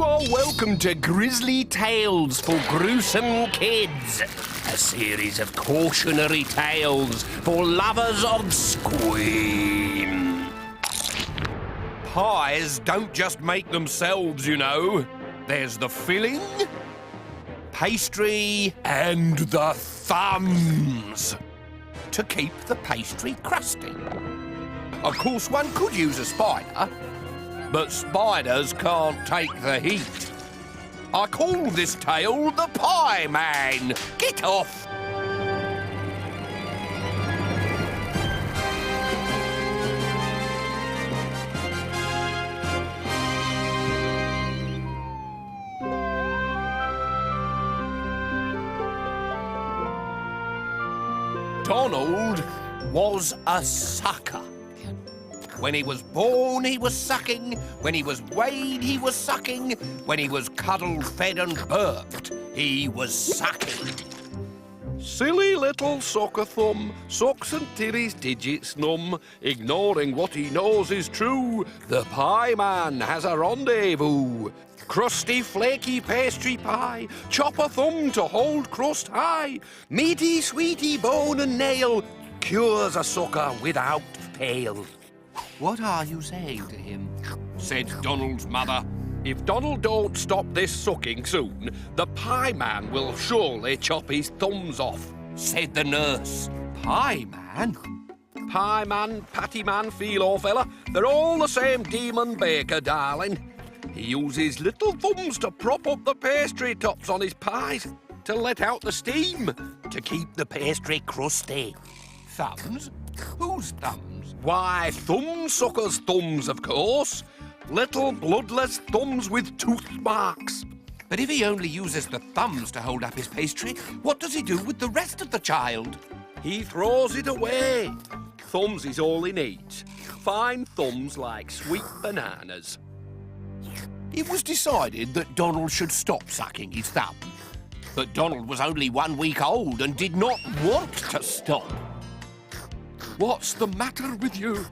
You are welcome to Grizzly Tales for Gruesome Kids, a series of cautionary tales for lovers of scream. Pies don't just make themselves, you know. There's the filling, pastry, and the thumbs to keep the pastry crusty. Of course, one could use a spider, but spiders can't take the heat. I call this tale the Pie Man. Get off! Donald was a sucker. When he was born, he was sucking. When he was weighed, he was sucking. When he was cuddled, fed and burped, he was sucking. Silly little sucker thumb sucks until his digits numb, ignoring what he knows is true. The Pie Man has a rendezvous. Crusty, flaky pastry pie, chop a thumb to hold crust high. Meaty, sweety bone and nail, cures a sucker without fail. What are you saying to him? Said Donald's mother. If Donald don't stop this sucking soon, the Pie Man will surely chop his thumbs off, said the nurse. Pie Man? Pie Man, Patty Man, Philo fella, they're all the same demon baker, darling. He uses little thumbs to prop up the pastry tops on his pies, to let out the steam, to keep the pastry crusty. Thumbs? Whose thumbs? Why, thumbsuckers' thumbs, of course. Little bloodless thumbs with tooth marks. But if he only uses the thumbs to hold up his pastry, what does he do with the rest of the child? He throws it away. Thumbs is all he needs. Fine thumbs like sweet bananas. It was decided that Donald should stop sucking his thumb. But Donald was only 1 week old and did not want to stop. What's the matter with you?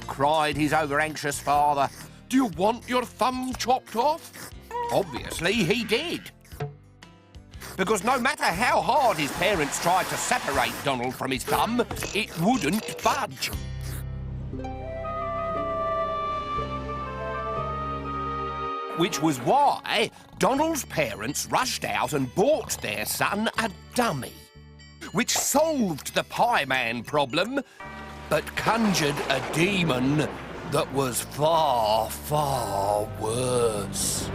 Cried his over-anxious father. Do you want your thumb chopped off? Obviously he did. Because no matter how hard his parents tried to separate Donald from his thumb, it wouldn't budge. Which was why Donald's parents rushed out and bought their son a dummy, which solved the Pie Man problem, but conjured a demon that was far, far worse.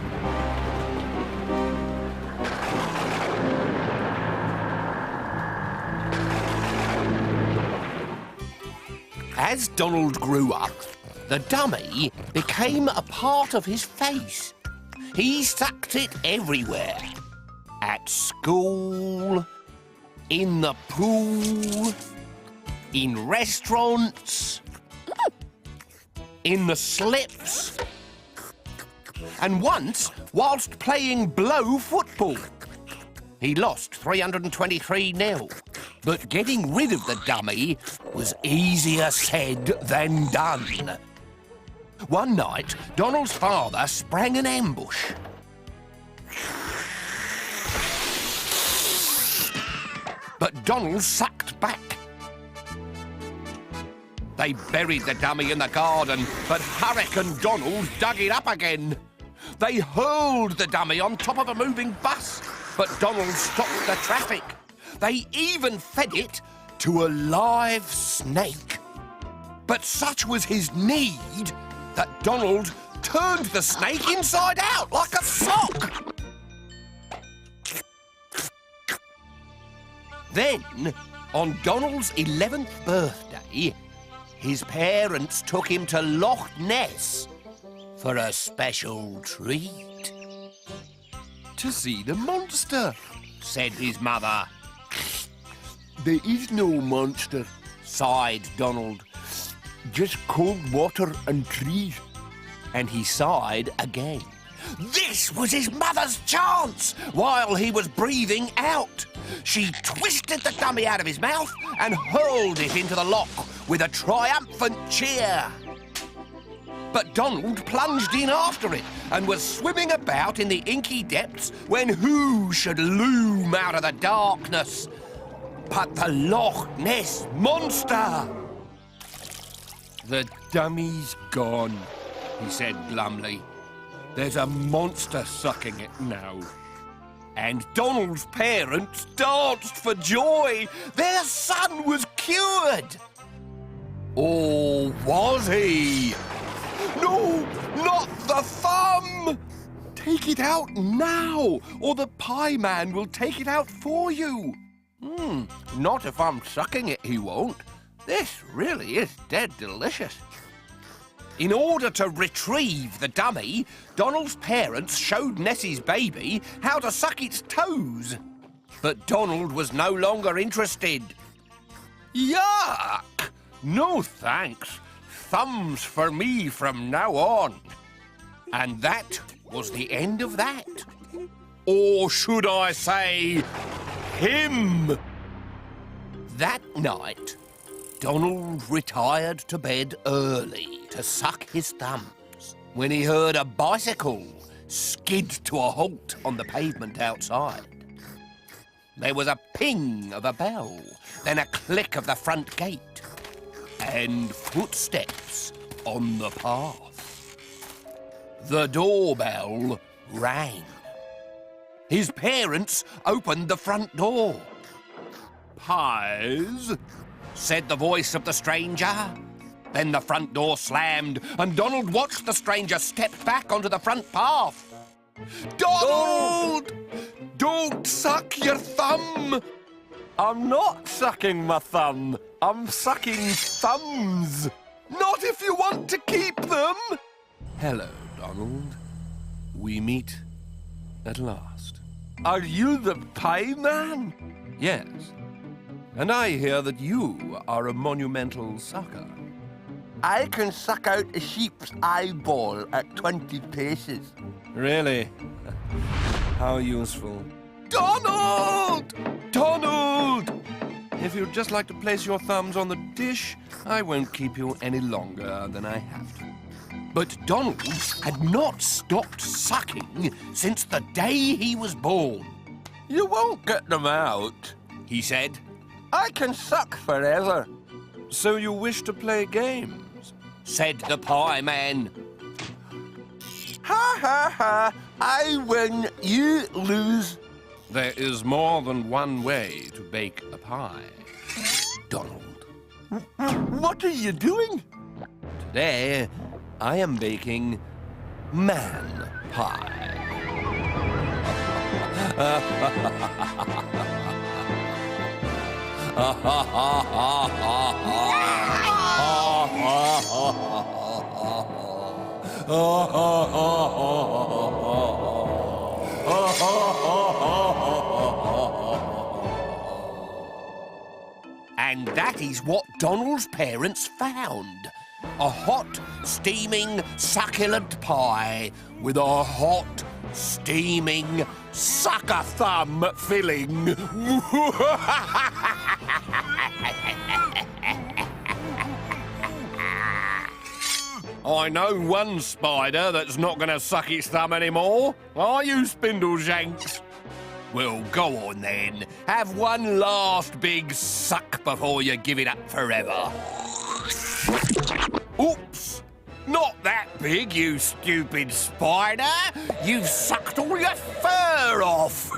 As Donald grew up, the dummy became a part of his face. He sucked it everywhere. At school, in the pool, in restaurants, in the slips, and once whilst playing blow football. He lost 323-0, but getting rid of the dummy was easier said than done. One night, Donald's father sprang an ambush. But Donald sucked back. They buried the dummy in the garden, but Hurricane Donald dug it up again. They hurled the dummy on top of a moving bus, but Donald stopped the traffic. They even fed it to a live snake. But such was his need that Donald turned the snake inside out like a sock. Then, on Donald's 11th birthday, his parents took him to Loch Ness for a special treat. To see the monster, said his mother. There is no monster, sighed Donald. Just cold water and trees. And he sighed again. This was his mother's chance while he was breathing out. She twisted the dummy out of his mouth and hurled it into the loch with a triumphant cheer. But Donald plunged in after it and was swimming about in the inky depths when who should loom out of the darkness but the Loch Ness Monster? The dummy's gone, he said glumly. There's a monster sucking it now. And Donald's parents danced for joy. Their son was cured. Or was he? No, not the thumb! Take it out now, or the pie man will take it out for you. Not if I'm sucking it, he won't. This really is dead delicious. In order to retrieve the dummy, Donald's parents showed Nessie's baby how to suck its toes. But Donald was no longer interested. Yuck! No thanks. Thumbs for me from now on. And that was the end of that. Or should I say, him? That night, Donald retired to bed early to suck his thumbs when he heard a bicycle skid to a halt on the pavement outside. There was a ping of a bell, then a click of the front gate, and footsteps on the path. The doorbell rang. His parents opened the front door. "Pies?" said the voice of the stranger. Then the front door slammed, and Donald watched the stranger step back onto the front path. "Donald! Don't suck your thumb!" I'm not sucking my thumb. I'm sucking thumbs. "Not if you want to keep them!" Hello, Donald. We meet at last. Are you the pie man? Yes. And I hear that you are a monumental sucker. I can suck out a sheep's eyeball at 20 paces. Really? How useful. Donald! Donald! If you'd just like to place your thumbs on the dish, I won't keep you any longer than I have to. But Donald had not stopped sucking since the day he was born. You won't get them out, He said, I can suck forever. So you wish to play games? said the pie man. Ha ha ha! I win, you lose. There is more than one way to bake a pie. Donald. What are you doing? Today, I am baking man pie. And that is what Donald's parents found. A hot, steaming, succulent pie with a hot, steaming, sucker thumb filling. I know one spider that's not going to suck its thumb anymore. Are you, Spindleshanks? Well, go on then. Have one last big suck before you give it up forever. Oops! Not that big, you stupid spider! You've sucked all your fur off!